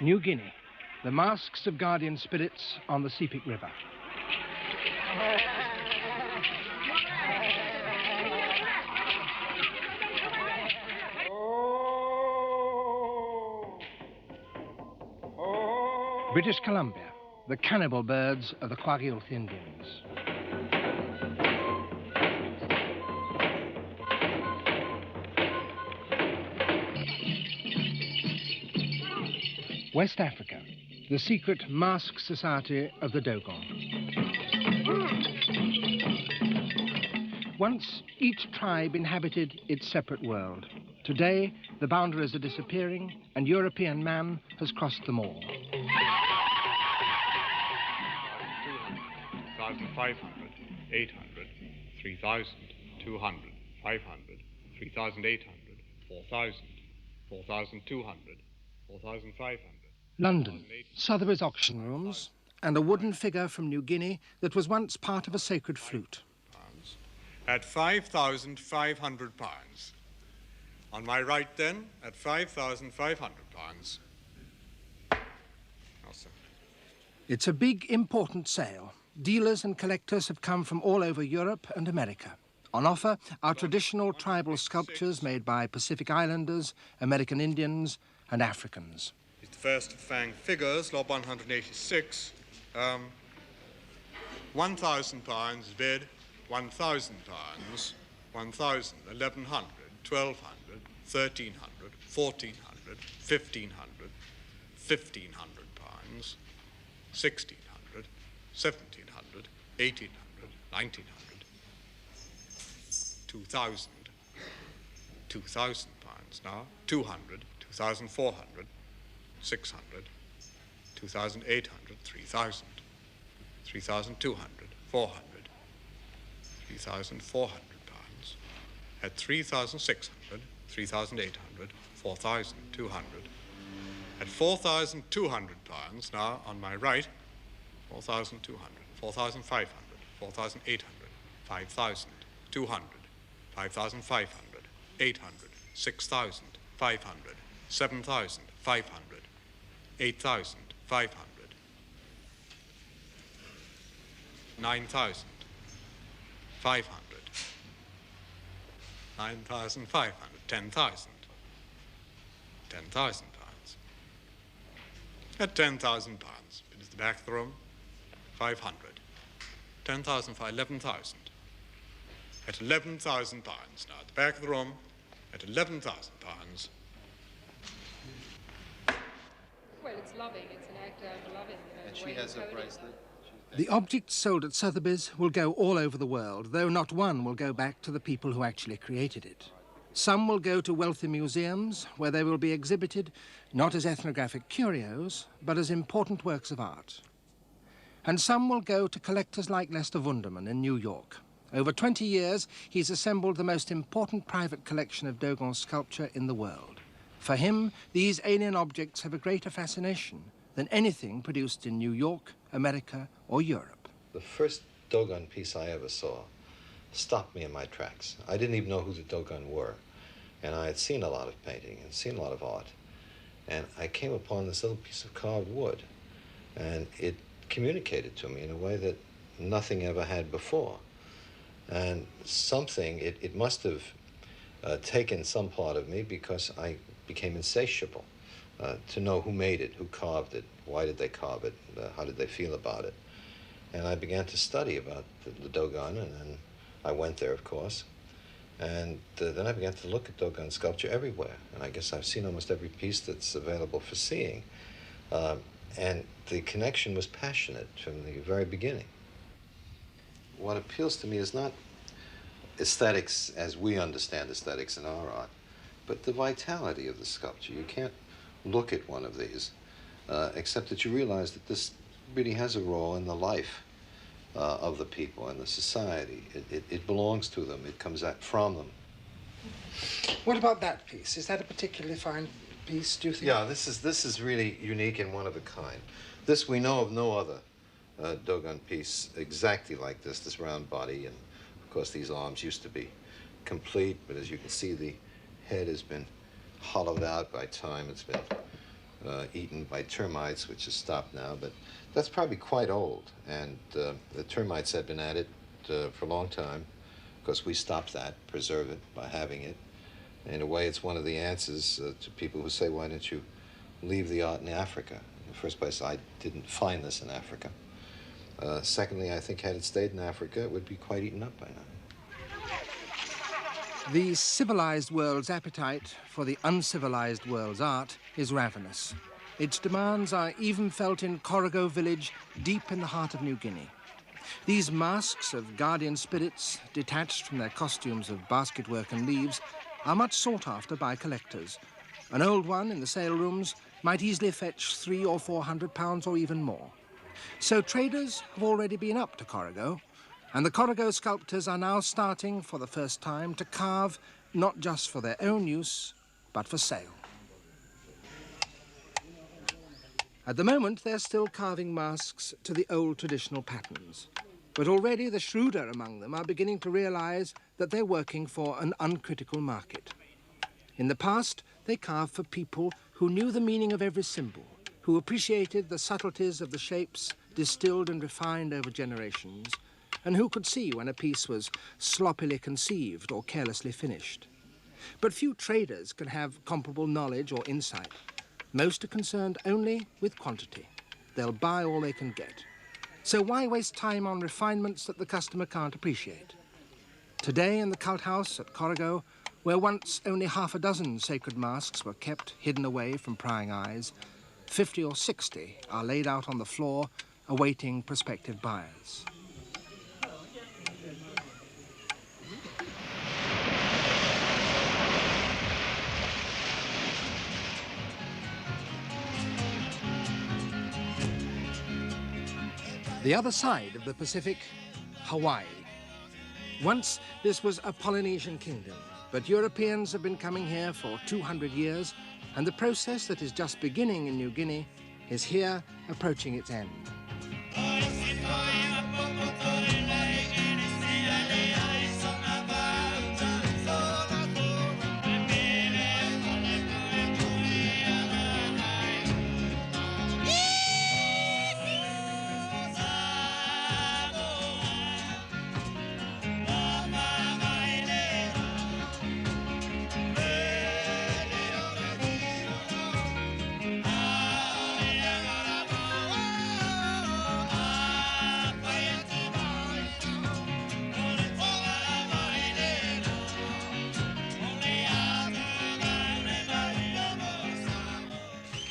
New Guinea, the masks of guardian spirits on the Sepik River. British Columbia, the cannibal birds of the Kwagilth Indians. West Africa, the secret mask society of the Dogon. Once, each tribe inhabited its separate world. Today, the boundaries are disappearing, and European man has crossed them all. 3,500, 800, 3,000, 200, 500, 3,800, 4,000, 4,200, 4,500. London, Sotheby's auction rooms, and a wooden figure from New Guinea that was once part of a sacred flute. At £5,500. On my right then, at £5,500. It's a big, important sale. Dealers and collectors have come from all over Europe and America. On offer are traditional tribal sculptures made by Pacific Islanders, American Indians, and Africans. It's the first of Fang figures, lot 186. £1,000 bid, £1,000, 1,000, 1,100, 1,200, 1,300, 1,400, 1,500, £1,500, 1,600, 1,700, 1,800, 1,900, 2,000, £2,000 now, 200, 2,400, 600, 2,800, 3,000, 3,200, 400, 3,400 at 3,600, 3,800, 4,200. At 4,200 pounds now on my right, 4,200, 4,500, 4,800, 5,200, 5,500, 800, 6,000, 500, 7,500, 8,500, 9,000, 500, 9,500, 10,000, 10,000 pounds. At 10,000 pounds, it is the back of the room, 500, 10,000, 11,000. At 11,000 pounds now, at the back of the room, at 11,000 pounds. Well, it's loving. It's an act of loving. You know, and she has a bracelet. The objects sold at Sotheby's will go all over the world, though not one will go back to the people who actually created it. Some will go to wealthy museums, where they will be exhibited not as ethnographic curios, but as important works of art. And some will go to collectors like Lester Wunderman in New York. Over 20 years, he's assembled the most important private collection of Dogon sculpture in the world. For him, these alien objects have a greater fascination than anything produced in New York, America, or Europe. The first Dogon piece I ever saw stopped me in my tracks. I didn't even know who the Dogon were. And I had seen a lot of painting and seen a lot of art. And I came upon this little piece of carved wood. And it communicated to me in a way that nothing ever had before. And something, it must have taken some part of me, because I became insatiable to know who made it, who carved it, why did they carve it, how did they feel about it. And I began to study about the Dogon, and then I went there, of course. And then I began to look at Dogon sculpture everywhere. And I guess I've seen almost every piece that's available for seeing. And the connection was passionate from the very beginning. What appeals to me is not aesthetics as we understand aesthetics in our art, but the vitality of the sculpture. You can't look at one of these except that you realize that this really has a role in the life of the people and the society. It belongs to them. It comes out from them. What about that piece? Is that a particularly fine piece, do you think? Yeah, this is really unique and one of a kind. This, we know of no other Dogon piece exactly like this round body. And of course, these arms used to be complete, but as you can see, the head has been hollowed out by time. It's been eaten by termites, which has stopped now, but that's probably quite old. And the termites had been at it for a long time. Of course, we stopped that, preserve it by having it. In a way, it's one of the answers to people who say, why don't you leave the art in Africa? In the first place, I didn't find this in Africa. Secondly, I think had it stayed in Africa, it would be quite eaten up by now. The civilized world's appetite for the uncivilized world's art is ravenous. Its demands are even felt in Corrigo village, deep in the heart of New Guinea. These masks of guardian spirits, detached from their costumes of basketwork and leaves, are much sought after by collectors. An old one in the sale rooms might easily fetch £300 or £400 or even more. So traders have already been up to Corrigo, and the Corrigo sculptors are now starting for the first time to carve not just for their own use, but for sale. At the moment, they're still carving masks to the old traditional patterns. But already the shrewder among them are beginning to realize that they're working for an uncritical market. In the past, they carved for people who knew the meaning of every symbol, who appreciated the subtleties of the shapes distilled and refined over generations, and who could see when a piece was sloppily conceived or carelessly finished. But few traders can have comparable knowledge or insight. Most are concerned only with quantity. They'll buy all they can get. So why waste time on refinements that the customer can't appreciate? Today in the cult house at Corrigo, where once only half a dozen sacred masks were kept hidden away from prying eyes, 50 or 60 are laid out on the floor, awaiting prospective buyers. The other side of the Pacific, Hawaii. Once this was a Polynesian kingdom, but Europeans have been coming here for 200 years, and the process that is just beginning in New Guinea is here approaching its end.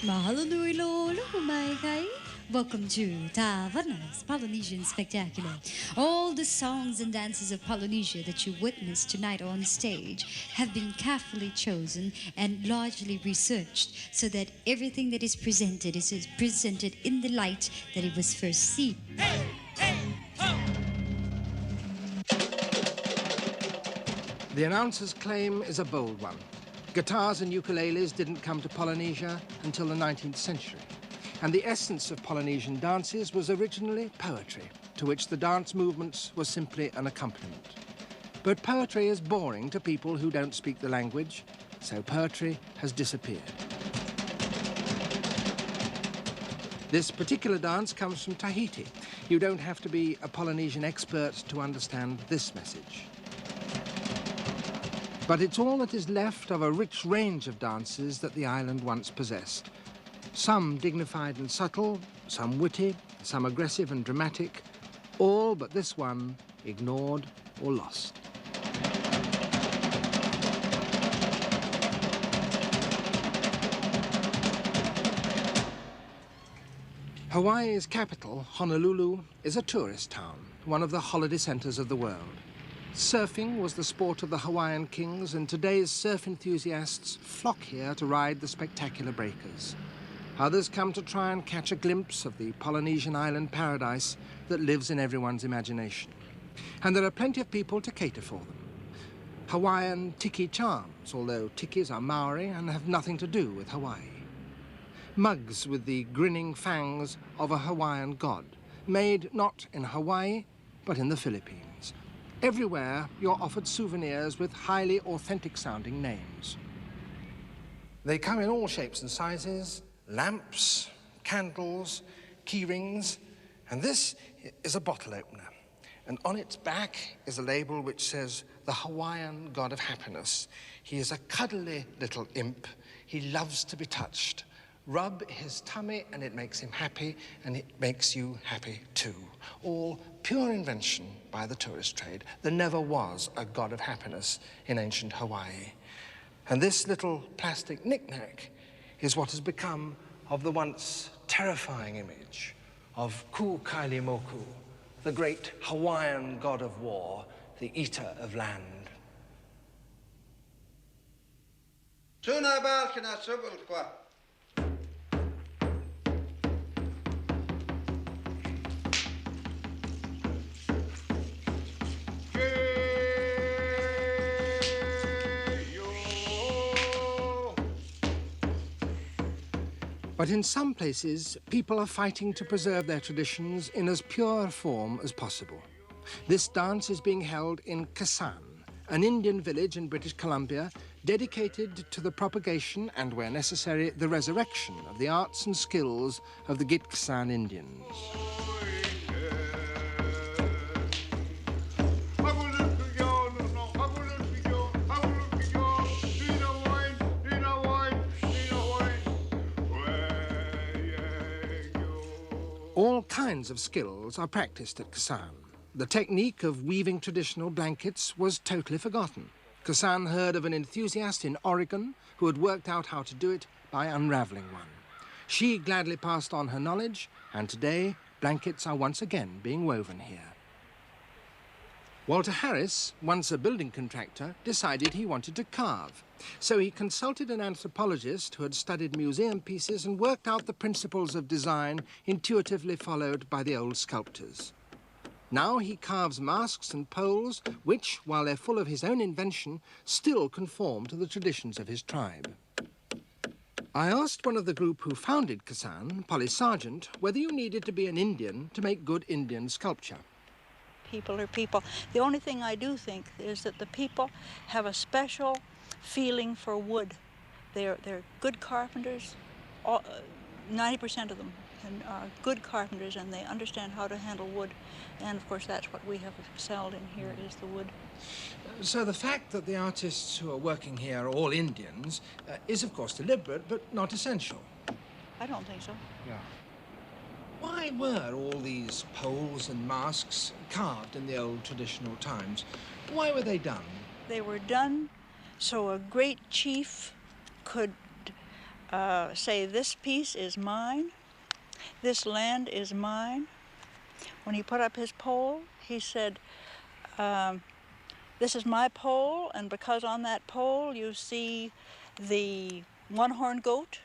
Mahalo nui lolo mai kai. Welcome to Tavana's Polynesian Spectacular. All the songs and dances of Polynesia that you witness tonight on stage have been carefully chosen and largely researched so that everything that is presented in the light that it was first seen. Hey, hey, ho! The announcer's claim is a bold one. Guitars and ukuleles didn't come to Polynesia until the 19th century. And the essence of Polynesian dances was originally poetry, to which the dance movements were simply an accompaniment. But poetry is boring to people who don't speak the language, so poetry has disappeared. This particular dance comes from Tahiti. You don't have to be a Polynesian expert to understand this message. But it's all that is left of a rich range of dances that the island once possessed. Some dignified and subtle, some witty, some aggressive and dramatic, all but this one ignored or lost. Hawaii's capital, Honolulu, is a tourist town, one of the holiday centers of the world. Surfing was the sport of the Hawaiian kings, and today's surf enthusiasts flock here to ride the spectacular breakers. Others come to try and catch a glimpse of the Polynesian island paradise that lives in everyone's imagination. And there are plenty of people to cater for them. Hawaiian tiki charms, although tikis are Maori and have nothing to do with Hawaii. Mugs with the grinning fangs of a Hawaiian god, made not in Hawaii, but in the Philippines. Everywhere, you're offered souvenirs with highly authentic-sounding names. They come in all shapes and sizes, lamps, candles, key rings, and this is a bottle opener. And on its back is a label which says, the Hawaiian God of Happiness. He is a cuddly little imp. He loves to be touched. Rub his tummy and it makes him happy, and it makes you happy too. All pure invention by the tourist trade. There never was a God of happiness in ancient Hawaii. And this little plastic knick-knack is what has become of the once terrifying image of Kukailimoku, the great Hawaiian god of war, the eater of land. But in some places, people are fighting to preserve their traditions in as pure a form as possible. This dance is being held in Kasan, an Indian village in British Columbia dedicated to the propagation and, where necessary, the resurrection of the arts and skills of the Gitxsan Indians. All kinds of skills are practiced at Kasan. The technique of weaving traditional blankets was totally forgotten. Kasan heard of an enthusiast in Oregon who had worked out how to do it by unraveling one. She gladly passed on her knowledge, and today blankets are once again being woven here. Walter Harris, once a building contractor, decided he wanted to carve. So he consulted an anthropologist who had studied museum pieces and worked out the principles of design intuitively followed by the old sculptors. Now he carves masks and poles which, while they're full of his own invention, still conform to the traditions of his tribe. I asked one of the group who founded Kasan, Polly Sargent, whether you needed to be an Indian to make good Indian sculpture. People are people. The only thing I do think is that the people have a special feeling for wood. They're good carpenters, 90% of them are good carpenters, and they understand how to handle wood. And of course that's what we have excelled in here, is the wood. So the fact that the artists who are working here are all Indians is of course deliberate, but not essential. I don't think so. Yeah. Why were all these poles and masks carved in the old traditional times? Why were they done? They were done so a great chief could say, this piece is mine, this land is mine. When he put up his pole, he said, this is my pole, and because on that pole you see the one-horned goat,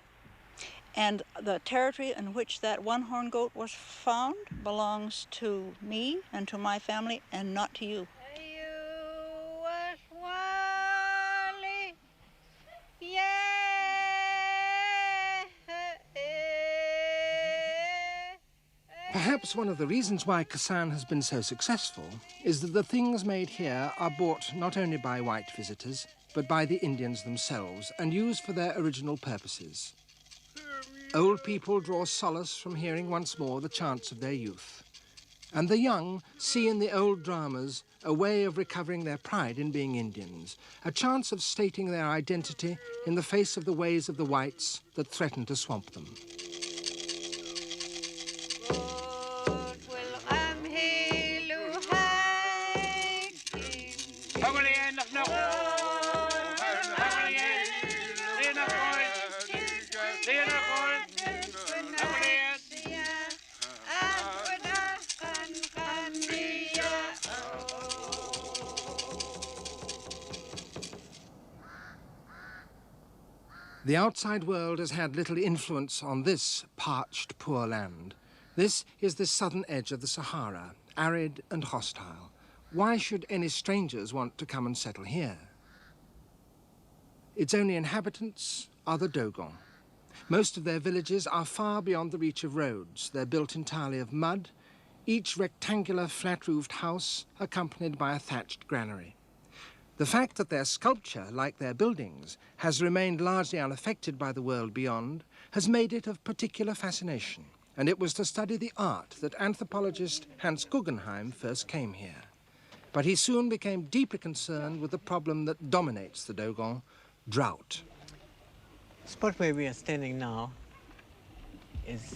and the territory in which that one-horned goat was found belongs to me and to my family, and not to you. Perhaps one of the reasons why Kasan has been so successful is that the things made here are bought not only by white visitors, but by the Indians themselves and used for their original purposes. Old people draw solace from hearing once more the chants of their youth. And the young see in the old dramas a way of recovering their pride in being Indians, a chance of stating their identity in the face of the ways of the whites that threaten to swamp them. The outside world has had little influence on this parched, poor land. This is the southern edge of the Sahara, arid and hostile. Why should any strangers want to come and settle here? Its only inhabitants are the Dogon. Most of their villages are far beyond the reach of roads. They're built entirely of mud, each rectangular flat-roofed house accompanied by a thatched granary. The fact that their sculpture, like their buildings, has remained largely unaffected by the world beyond has made it of particular fascination, and it was to study the art that anthropologist Hans Guggenheim first came here. But he soon became deeply concerned with the problem that dominates the Dogon, drought. The spot where we are standing now is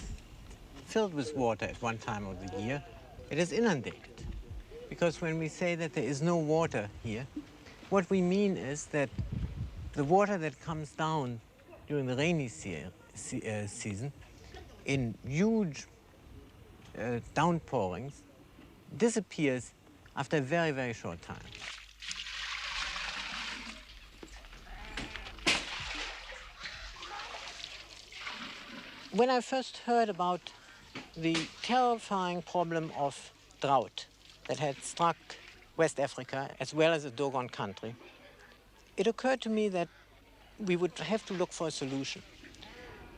filled with water at one time of the year. It is inundated, because when we say that there is no water here, what we mean is that the water that comes down during the rainy season in huge downpourings disappears after a very, very short time. When I first heard about the terrifying problem of drought that had struck West Africa as well as the Dogon country, it occurred to me that we would have to look for a solution.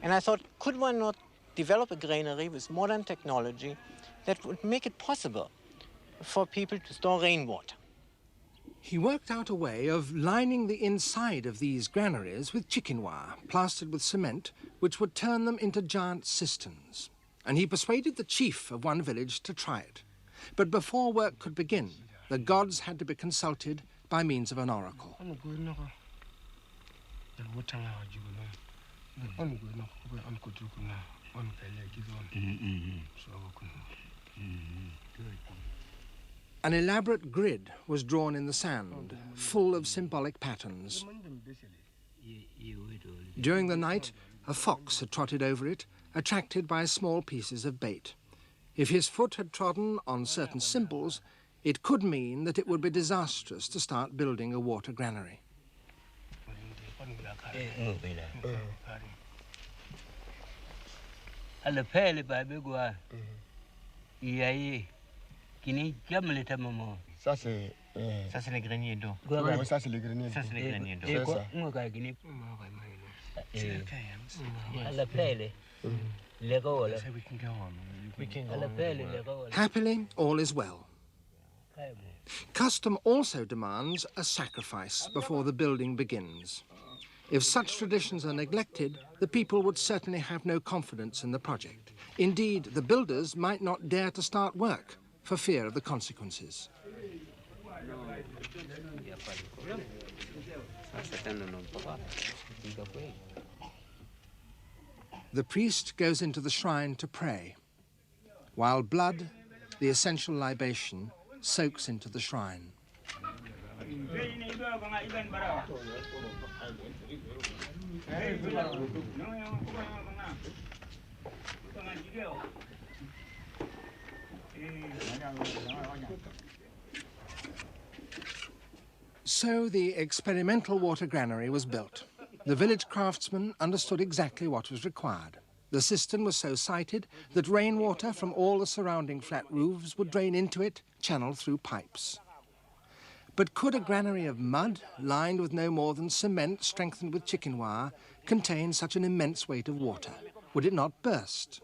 And I thought, could one not develop a granary with modern technology that would make it possible for people to store rainwater? He worked out a way of lining the inside of these granaries with chicken wire, plastered with cement, which would turn them into giant cisterns. And he persuaded the chief of one village to try it. But before work could begin, the gods had to be consulted by means of an oracle. An elaborate grid was drawn in the sand, full of symbolic patterns. During the night, a fox had trotted over it, attracted by small pieces of bait. If his foot had trodden on certain symbols, it could mean that it would be disastrous to start building a water granary. Ça c'est les greniers d'eau. Oui, ça c'est les greniers d'eau. Ça c'est les greniers d'eau. C'est ça. Happily, all is well. Custom also demands a sacrifice before the building begins. If such traditions are neglected, the people would certainly have no confidence in the project. Indeed, the builders might not dare to start work for fear of the consequences. The priest goes into the shrine to pray, while blood, the essential libation, soaks into the shrine. So the experimental water granary was built. The village craftsmen understood exactly what was required. The cistern was so sited that rainwater from all the surrounding flat roofs would drain into it, channeled through pipes. But could a granary of mud, lined with no more than cement strengthened with chicken wire, contain such an immense weight of water? Would it not burst?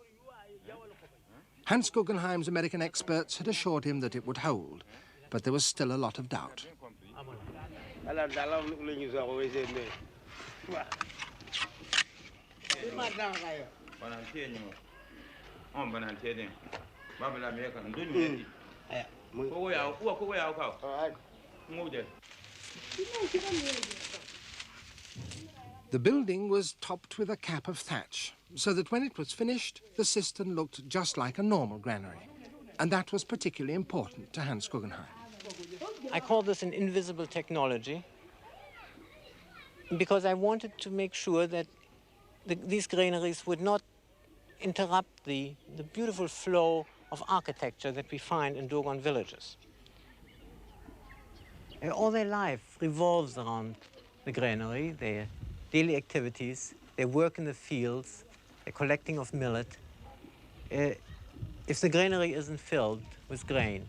Hans Guggenheim's American experts had assured him that it would hold, but there was still a lot of doubt. The building was topped with a cap of thatch, so that when it was finished, the cistern looked just like a normal granary. And that was particularly important to Hans Guggenheim. I call this an invisible technology because I wanted to make sure that these granaries would not interrupt the beautiful flow of architecture that we find in Dogon villages. All their life revolves around the granary, their daily activities, their work in the fields, their collecting of millet. If the granary isn't filled with grain,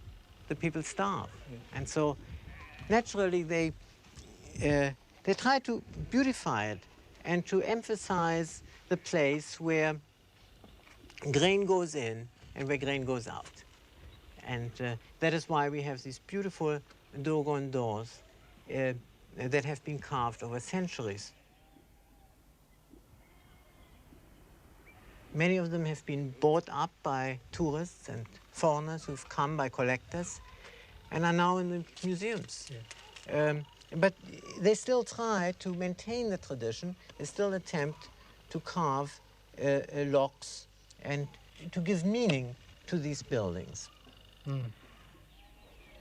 the people starve. And so naturally they try to beautify it and to emphasize the place where grain goes in and where grain goes out. And that is why we have these beautiful Dogon doors that have been carved over centuries. Many of them have been bought up by tourists and foreigners who've come, by collectors, and are now in the museums. Yeah. But they still try to maintain the tradition. They still attempt to carve locks and to give meaning to these buildings. Mm.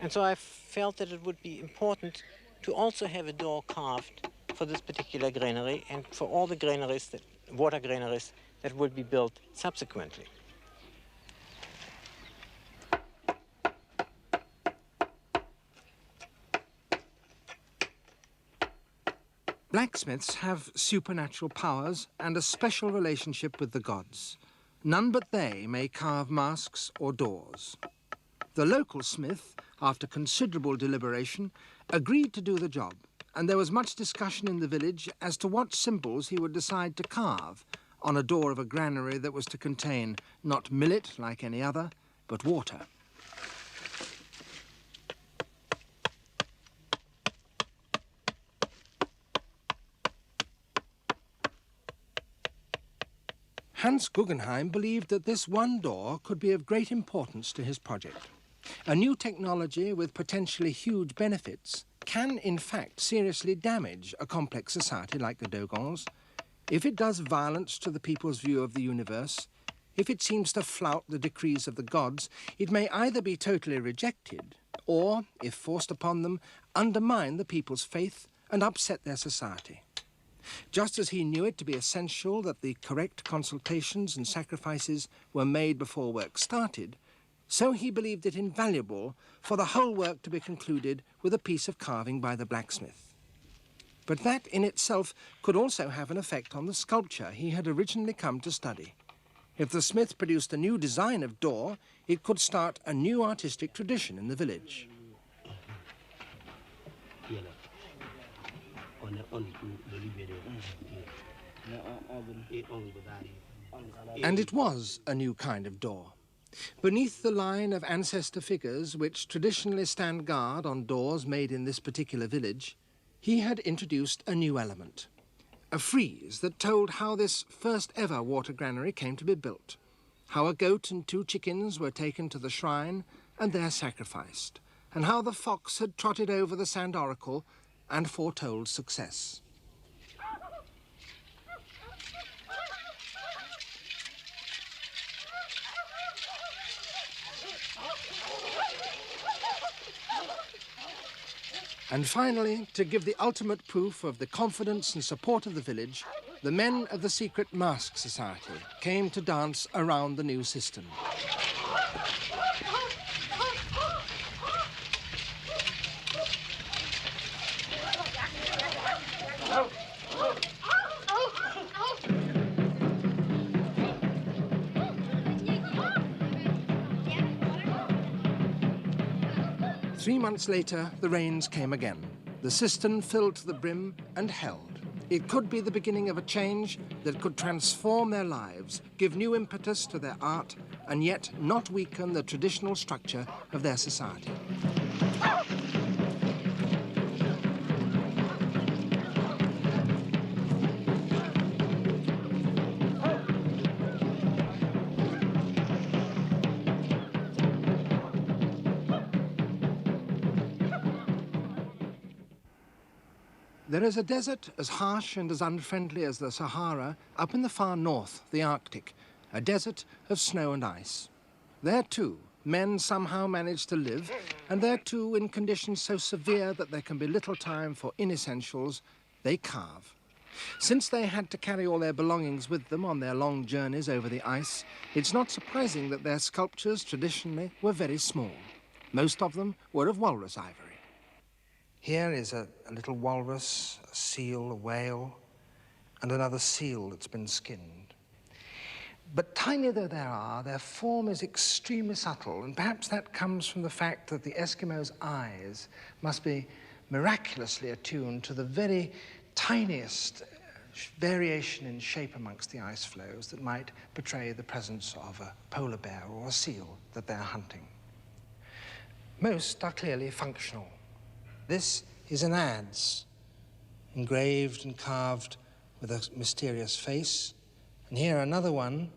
And so I felt that it would be important to also have a door carved for this particular granary and for all the granaries, water granaries, that will be built subsequently. Blacksmiths have supernatural powers and a special relationship with the gods. None but they may carve masks or doors. The local smith, after considerable deliberation, agreed to do the job, and there was much discussion in the village as to what symbols he would decide to carve on a door of a granary that was to contain not millet like any other, but water. Hans Guggenheim believed that this one door could be of great importance to his project. A new technology with potentially huge benefits can, in fact, seriously damage a complex society like the Dogons. If it does violence to the people's view of the universe, if it seems to flout the decrees of the gods, it may either be totally rejected or, if forced upon them, undermine the people's faith and upset their society. Just as he knew it to be essential that the correct consultations and sacrifices were made before work started, so he believed it invaluable for the whole work to be concluded with a piece of carving by the blacksmith. But that in itself could also have an effect on the sculpture he had originally come to study. If the smith produced a new design of door, it could start a new artistic tradition in the village. And it was a new kind of door. Beneath the line of ancestor figures which traditionally stand guard on doors made in this particular village, he had introduced a new element, a frieze that told how this first ever water granary came to be built, how a goat and 2 chickens were taken to the shrine and there sacrificed, and how the fox had trotted over the sand oracle and foretold success. And finally, to give the ultimate proof of the confidence and support of the village, the men of the secret mask society came to dance around the new system. Three months later, the rains came again. The cistern filled to the brim and held. It could be the beginning of a change that could transform their lives, give new impetus to their art, and yet not weaken the traditional structure of their society. There is a desert as harsh and as unfriendly as the Sahara up in the far north, the Arctic, a desert of snow and ice. There, too, men somehow manage to live, and there, too, in conditions so severe that there can be little time for inessentials, they carve. Since they had to carry all their belongings with them on their long journeys over the ice, it's not surprising that their sculptures traditionally were very small. Most of them were of walrus ivory. Here is a little walrus, a seal, a whale, and another seal that's been skinned. But tiny though they are, their form is extremely subtle, and perhaps that comes from the fact that the Eskimos' eyes must be miraculously attuned to the very tiniest variation in shape amongst the ice floes that might betray the presence of a polar bear or a seal that they're hunting. Most are clearly functional. This is an adze, engraved and carved with a mysterious face. And here another one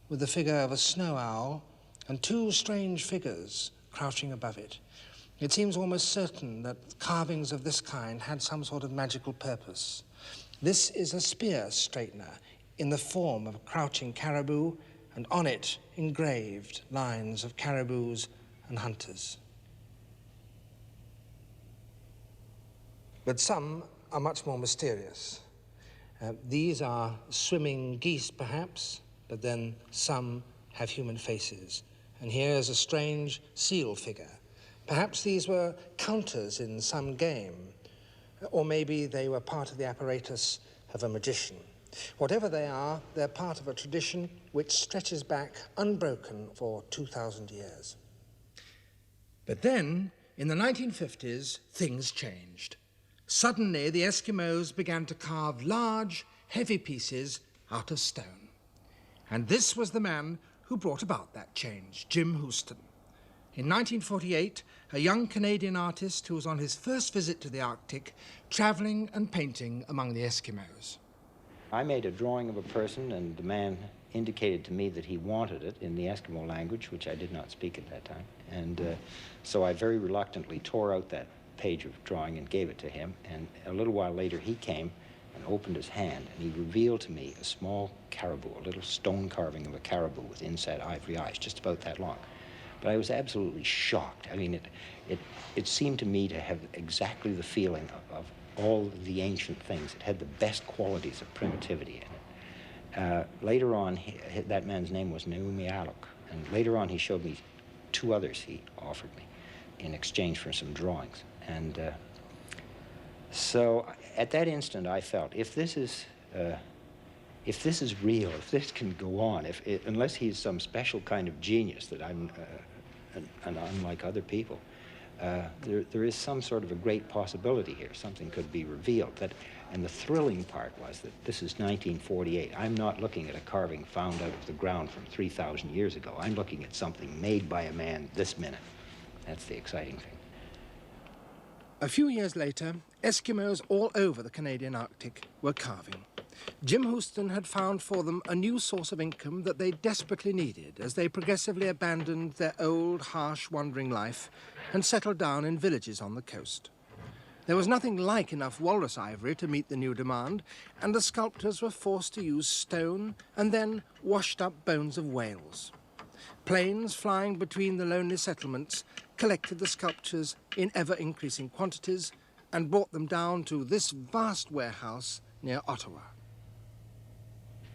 with the figure of a snow owl and two strange figures crouching above it. It seems almost certain that carvings of this kind had some sort of magical purpose. This is a spear straightener in the form of a crouching caribou, and on it engraved lines of caribous and hunters. But some are much more mysterious. These are swimming geese, perhaps, but then some have human faces. And here is a strange seal figure. Perhaps these were counters in some game, or maybe they were part of the apparatus of a magician. Whatever they are, they're part of a tradition which stretches back unbroken for 2,000 years. But then, in the 1950s, things changed. Suddenly, the Eskimos began to carve large, heavy pieces out of stone. And this was the man who brought about that change, Jim Houston. In 1948, a young Canadian artist who was on his first visit to the Arctic, traveling and painting among the Eskimos. I made a drawing of a person, and the man indicated to me that he wanted it in the Eskimo language, which I did not speak at that time. And so I very reluctantly tore out that page of drawing and gave it to him. And a little while later, he came and opened his hand, and he revealed to me a small caribou, a little stone carving of a caribou with inset ivory eyes, just about that long. But I was absolutely shocked. I mean, it seemed to me to have exactly the feeling of all the ancient things. It had the best qualities of primitivity in it. Later on, that man's name was Naomi Alec, and later on he showed me two others he offered me in exchange for some drawings. And so at that instant I felt, if this is real, if this can go on, unless he's some special kind of genius that I'm unlike other people, there is some sort of a great possibility here. Something could be revealed. And the thrilling part was that this is 1948. I'm not looking at a carving found out of the ground from 3,000 years ago. I'm looking at something made by a man this minute. That's the exciting thing. A few years later, Eskimos all over the Canadian Arctic were carving. Jim Houston had found for them a new source of income that they desperately needed as they progressively abandoned their old, harsh, wandering life and settled down in villages on the coast. There was nothing like enough walrus ivory to meet the new demand, and the sculptors were forced to use stone and then washed-up bones of whales. Planes flying between the lonely settlements collected the sculptures in ever-increasing quantities and brought them down to this vast warehouse near Ottawa.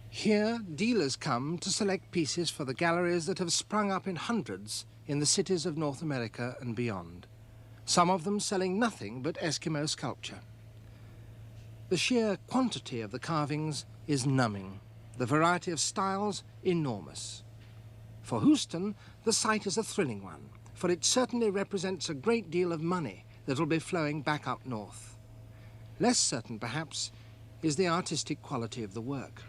Here, dealers come to select pieces for the galleries that have sprung up in hundreds in the cities of North America and beyond, some of them selling nothing but Eskimo sculpture. The sheer quantity of the carvings is numbing, the variety of styles enormous. For Houston, the sight is a thrilling one, for it certainly represents a great deal of money that will be flowing back up north. Less certain, perhaps, is the artistic quality of the work.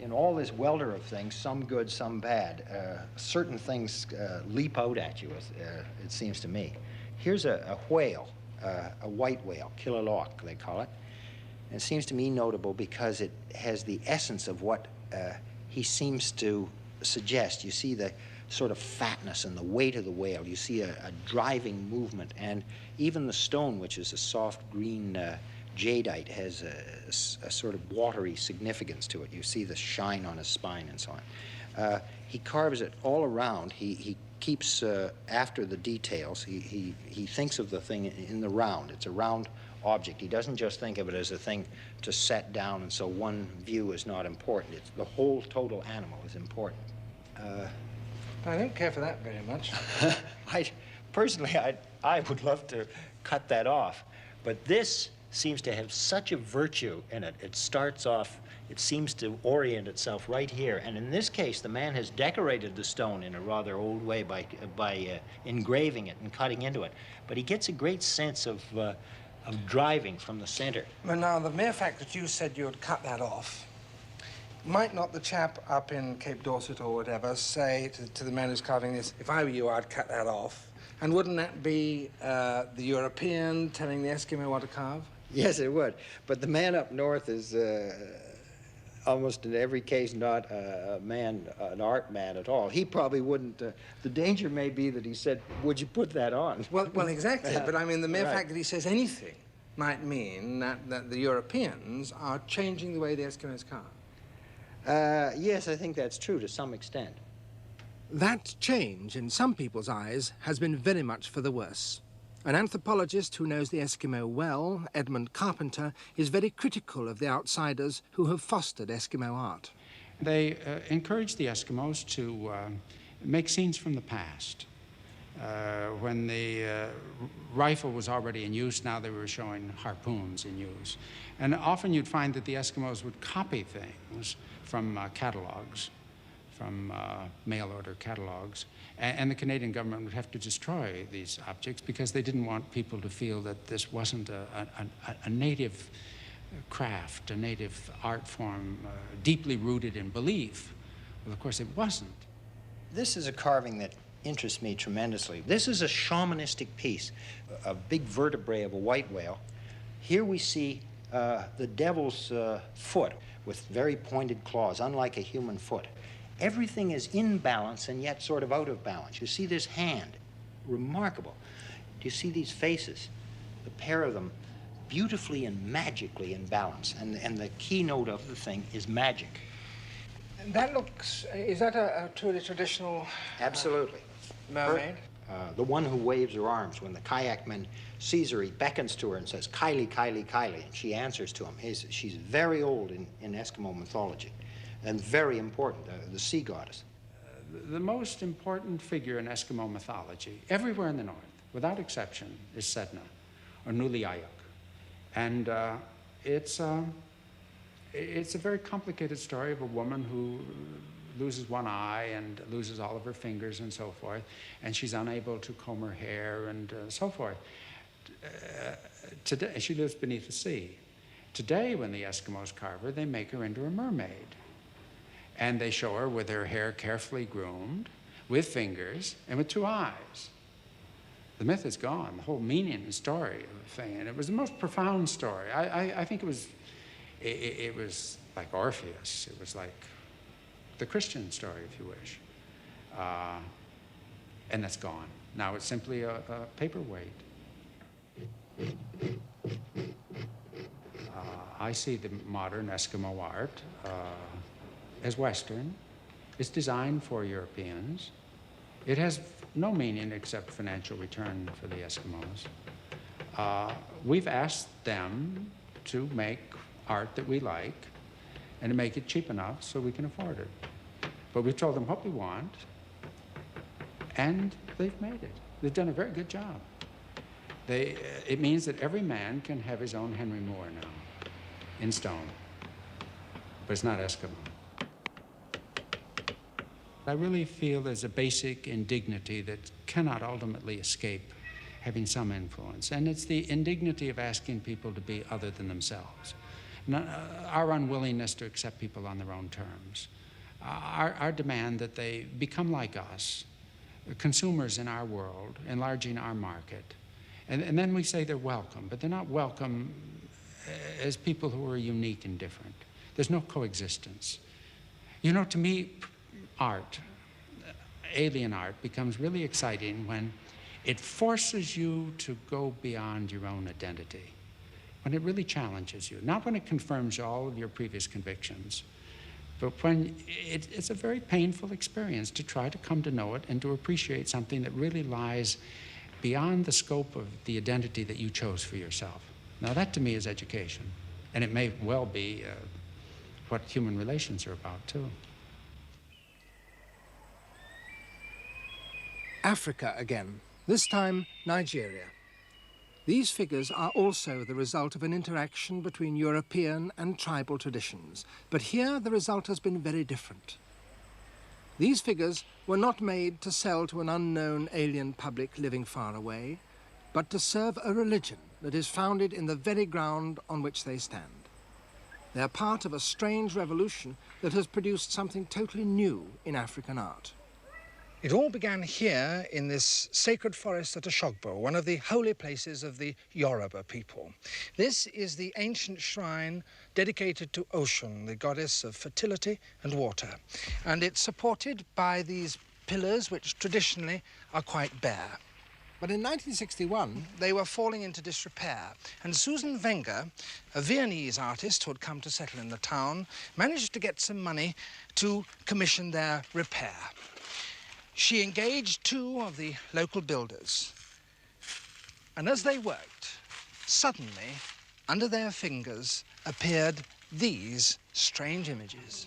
In all this welter of things, some good, some bad, certain things leap out at you, it seems to me. Here's a whale, a white whale, Killalok, they call it. And it seems to me notable because it has the essence of what he seems to suggest. You see the sort of fatness and the weight of the whale. You see a driving movement, and even the stone, which is a soft green jadeite, has a sort of watery significance to it. You see the shine on his spine and so on. He carves it all around. He keeps after the details. He thinks of the thing in the round. It's a round object. He doesn't just think of it as a thing to set down, and so one view is not important. It's the whole total animal is important. I don't care for that very much. Personally, I would love to cut that off, but this seems to have such a virtue in it. It starts off, it seems to orient itself right here, and in this case, the man has decorated the stone in a rather old way by engraving it and cutting into it, but he gets a great sense of driving from the center. Well, now, the mere fact that you said you would cut that off, might not the chap up in Cape Dorset or whatever say to the man who's carving this, if I were you, I'd cut that off? And wouldn't that be the European telling the Eskimo what to carve? Yes, it would. But the man up north is almost in every case not a man, an art man at all. He probably wouldn't. The danger may be that he said, "Would you put that on?" Well, exactly. But I mean, the mere Right. fact that he says anything might mean that the Europeans are changing the way the Eskimos carve. Yes, I think that's true to some extent. That change, in some people's eyes, has been very much for the worse. An anthropologist who knows the Eskimo well, Edmund Carpenter, is very critical of the outsiders who have fostered Eskimo art. They encouraged the Eskimos to make scenes from the past. When the rifle was already in use, now they were showing harpoons in use. And often you'd find that the Eskimos would copy things from catalogs, from mail-order catalogs, and the Canadian government would have to destroy these objects because they didn't want people to feel that this wasn't a native craft, a native art form deeply rooted in belief. Well, of course, it wasn't. This is a carving that interests me tremendously. This is a shamanistic piece, a big vertebrae of a white whale. Here we see the devil's foot with very pointed claws, unlike a human foot. Everything is in balance and yet sort of out of balance. You see this hand, remarkable. Do you see these faces? The pair of them beautifully and magically in balance. And the keynote of the thing is magic. And that looks, is that a truly traditional... Absolutely. Mermaid? The one who waves her arms when the kayakman sees her, he beckons to her and says, "Kylie, Kylie, Kylie," and she answers to him. She's very old in Eskimo mythology and very important, the sea goddess. The most important figure in Eskimo mythology, everywhere in the north, without exception, is Sedna, or Nuliayuk. And it's a very complicated story of a woman who loses one eye and loses all of her fingers and so forth, and she's unable to comb her hair and so forth. Today, she lives beneath the sea. Today, when the Eskimos carve her, they make her into a mermaid. And they show her with her hair carefully groomed, with fingers, and with two eyes. The myth is gone, the whole meaning and story of the thing. And it was the most profound story. I think it was like Orpheus. It was like the Christian story, if you wish. And that's gone. Now it's simply a paperweight. I see the modern Eskimo art as Western. It's designed for Europeans. It has no meaning except financial return for the Eskimos. We've asked them to make art that we like and to make it cheap enough so we can afford it. But we've told them what we want, and they've made it. They've done a very good job. It means that every man can have his own Henry Moore now, in stone. But it's not Eskimo. I really feel there's a basic indignity that cannot ultimately escape having some influence, and it's the indignity of asking people to be other than themselves. Our unwillingness to accept people on their own terms. Our demand that they become like us, consumers in our world, enlarging our market. And then we say they're welcome, but they're not welcome as people who are unique and different. There's no coexistence. You know, to me, art, alien art, becomes really exciting when it forces you to go beyond your own identity, when it really challenges you, not when it confirms all of your previous convictions, but when it's a very painful experience to try to come to know it and to appreciate something that really lies beyond the scope of the identity that you chose for yourself. Now that to me is education, and it may well be what human relations are about too. Africa again, this time Nigeria. These figures are also the result of an interaction between European and tribal traditions, but here the result has been very different. These figures were not made to sell to an unknown alien public living far away, but to serve a religion that is founded in the very ground on which they stand. They are part of a strange revolution that has produced something totally new in African art. It all began here in this sacred forest at Oshogbo, one of the holy places of the Yoruba people. This is the ancient shrine dedicated to Oshun, the goddess of fertility and water. And it's supported by these pillars, which traditionally are quite bare. But in 1961, they were falling into disrepair, and Susan Wenger, a Viennese artist who had come to settle in the town, managed to get some money to commission their repair. She engaged two of the local builders, and as they worked, suddenly, under their fingers, appeared these strange images.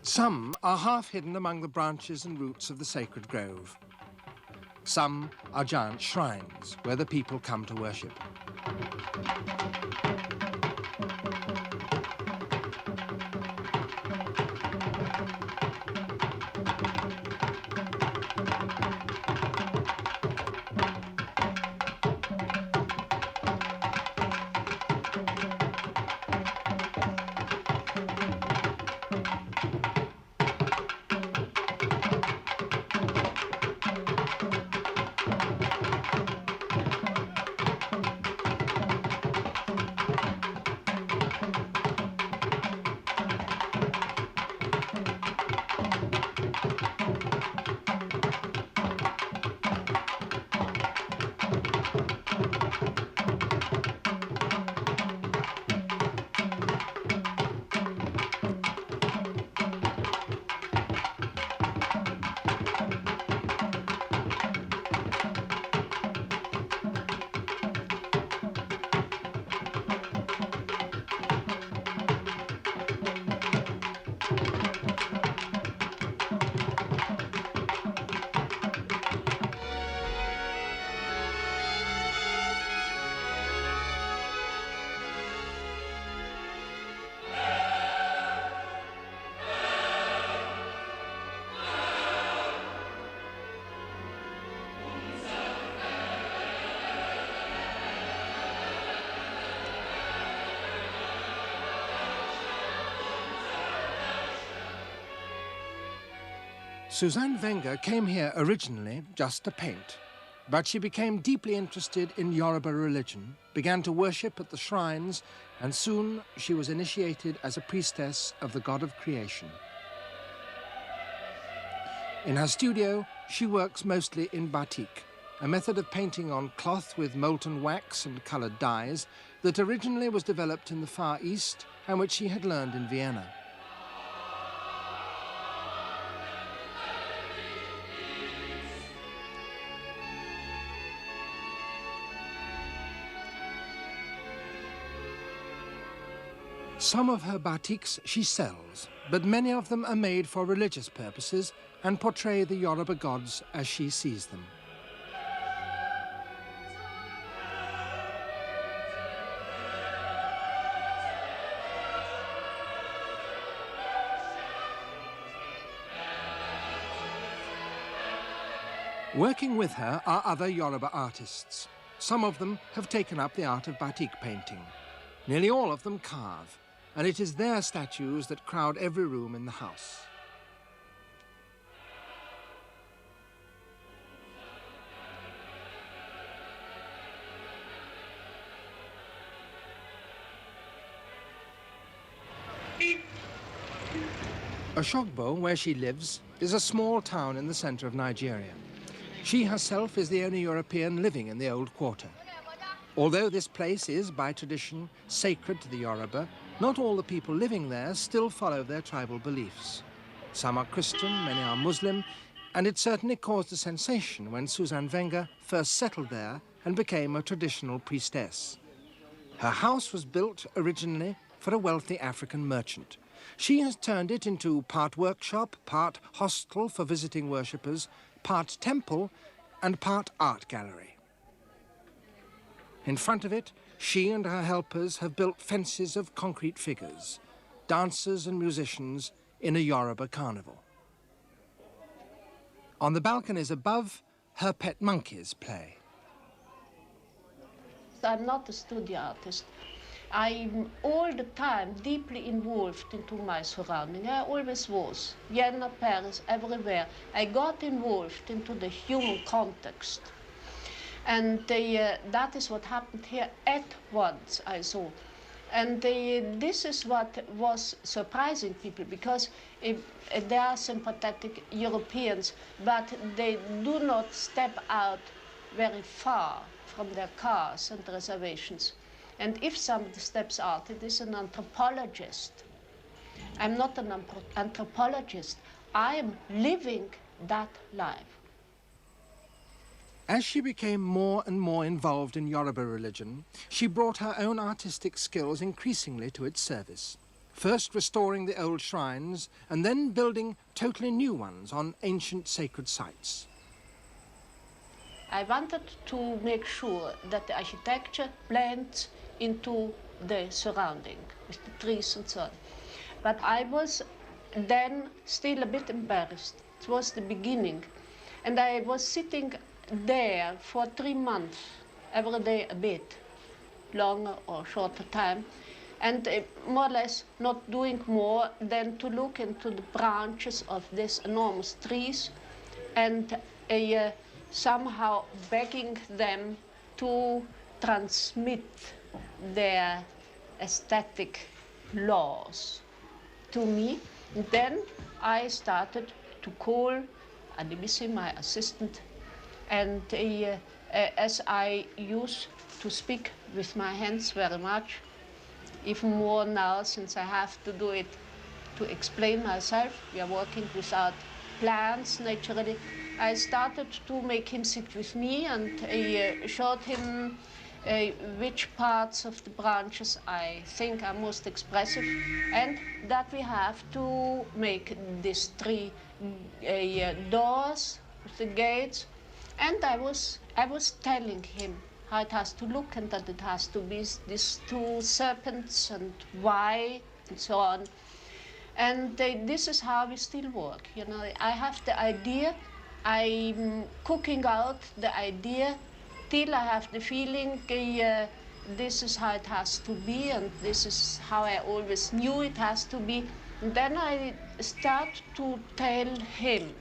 Some are half hidden among the branches and roots of the sacred grove. Some are giant shrines where the people come to worship. Suzanne Wenger came here originally just to paint, but she became deeply interested in Yoruba religion, began to worship at the shrines, and soon she was initiated as a priestess of the god of creation. In her studio, she works mostly in batik, a method of painting on cloth with molten wax and colored dyes that originally was developed in the Far East and which she had learned in Vienna. Some of her batiks she sells, but many of them are made for religious purposes and portray the Yoruba gods as she sees them. Working with her are other Yoruba artists. Some of them have taken up the art of batik painting. Nearly all of them carve, and it is their statues that crowd every room in the house. Oshogbo, where she lives, is a small town in the center of Nigeria. She herself is the only European living in the old quarter. Although this place is, by tradition, sacred to the Yoruba, not all the people living there still follow their tribal beliefs. Some are Christian, many are Muslim, and it certainly caused a sensation when Suzanne Wenger first settled there and became a traditional priestess. Her house was built originally for a wealthy African merchant. She has turned it into part workshop, part hostel for visiting worshippers, part temple, and part art gallery. In front of it, she and her helpers have built fences of concrete figures, dancers and musicians in a Yoruba carnival. On the balconies above, her pet monkeys play. I'm not a studio artist. I'm all the time deeply involved into my surrounding. I always was. Vienna, Paris, everywhere. I got involved into the human context. And that is what happened here at once, I saw. And this is what was surprising people, because they are sympathetic Europeans, but they do not step out very far from their cars and reservations. And if somebody steps out, it is an anthropologist. I'm not an anthropologist. I am living that life. As she became more and more involved in Yoruba religion, she brought her own artistic skills increasingly to its service. First restoring the old shrines, and then building totally new ones on ancient sacred sites. I wanted to make sure that the architecture blends into the surrounding, with the trees and so on. But I was then still a bit embarrassed. It was the beginning. And I was sitting there for 3 months, every day a bit, longer or shorter time, and more or less not doing more than to look into the branches of these enormous trees and somehow begging them to transmit their aesthetic laws to me. And then I started to call Adebisi, my assistant, and as I used to speak with my hands very much, even more now since I have to do it to explain myself. We are working without plans, naturally. I started to make him sit with me, and I showed him which parts of the branches I think are most expressive, and that we have to make these 3 doors with the gates. And I was telling him how it has to look, and that it has to be these 2 serpents and why and so on. And this is how we still work. You know, I have the idea, I'm cooking out the idea till I have the feeling this is how it has to be, and this is how I always knew it has to be. And then I start to tell him.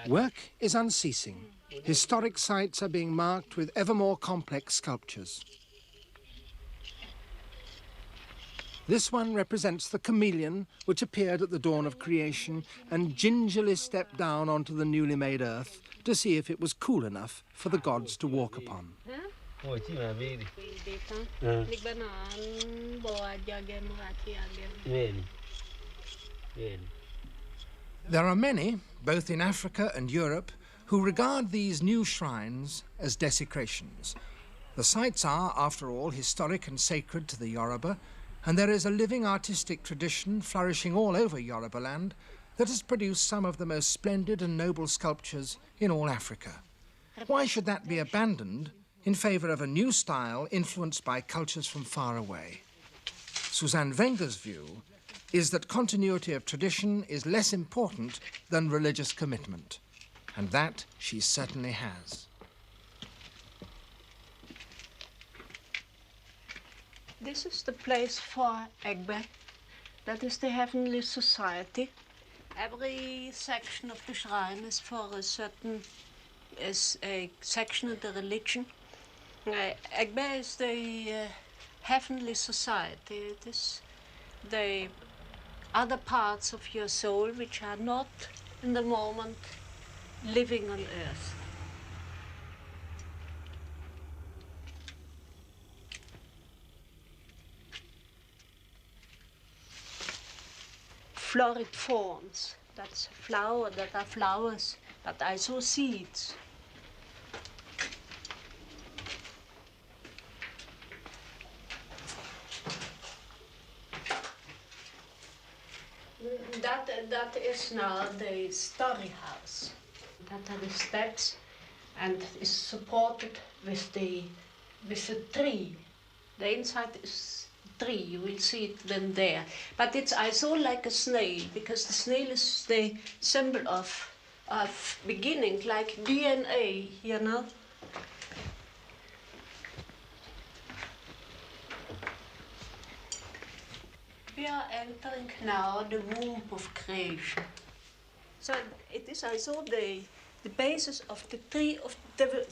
Work is unceasing. Historic sites are being marked with ever more complex sculptures. This one represents the chameleon which appeared at the dawn of creation and gingerly stepped down onto the newly made earth to see if it was cool enough for the gods to walk upon. There are many, both in Africa and Europe, who regard these new shrines as desecrations. The sites are, after all, historic and sacred to the Yoruba, and there is a living artistic tradition flourishing all over Yoruba land that has produced some of the most splendid and noble sculptures in all Africa. Why should that be abandoned in favour of a new style influenced by cultures from far away? Suzanne Wenger's view is that continuity of tradition is less important than religious commitment, and that she certainly has. This is the place for Egbe. That is the Heavenly Society. Every section of the shrine is for a certain section of the religion. Egbe is the Heavenly Society. It is the other parts of your soul which are not in the moment living on earth. Florid forms, that's flower, that are flowers, but also seeds. That is now the story house. That are the steps, and is supported with the tree. The inside is tree. You will see it then there. But it's also like a snail, because the snail is the symbol of beginning, like DNA, you know. We are entering now the womb of creation. So it is also the basis of the tree of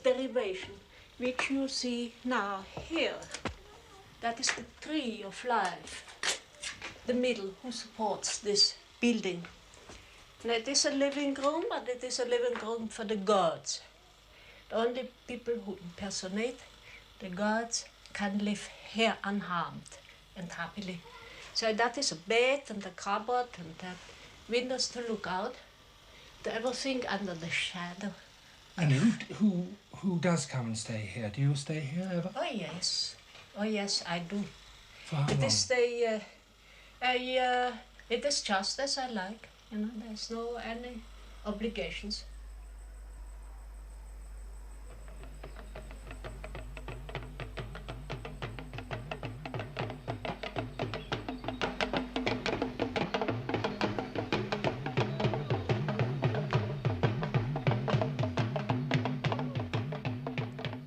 derivation, which you see now here. That is the tree of life, the middle, who supports this building. And it is a living room, but it is a living room for the gods. The only people who impersonate the gods can live here unharmed and happily. So that is a bed and a cupboard and that windows to look out, to everything under the shadow. And who does come and stay here? Do you stay here ever? Oh yes, I do. For how long? It is just as I like, you know. There's no any obligations.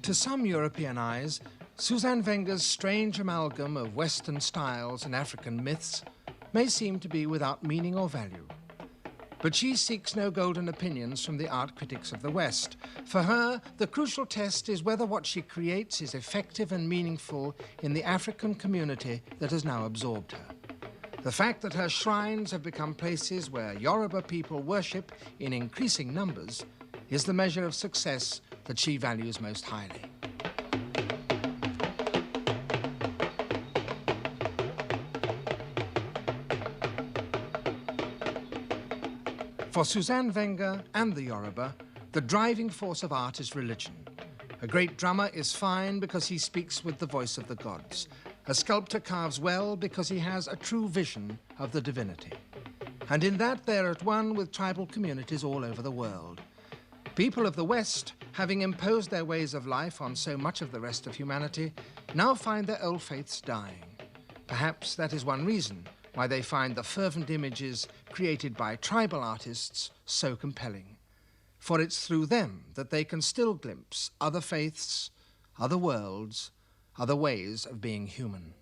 To some European eyes, Suzanne Wenger's strange amalgam of Western styles and African myths may seem to be without meaning or value. But she seeks no golden opinions from the art critics of the West. For her, the crucial test is whether what she creates is effective and meaningful in the African community that has now absorbed her. The fact that her shrines have become places where Yoruba people worship in increasing numbers is the measure of success that she values most highly. For Suzanne Wenger and the Yoruba, the driving force of art is religion. A great drummer is fine because he speaks with the voice of the gods. A sculptor carves well because he has a true vision of the divinity. And in that they're at one with tribal communities all over the world. People of the West, having imposed their ways of life on so much of the rest of humanity, now find their old faiths dying. Perhaps that is one reason why they find the fervent images created by tribal artists so compelling. For it's through them that they can still glimpse other faiths, other worlds, other ways of being human.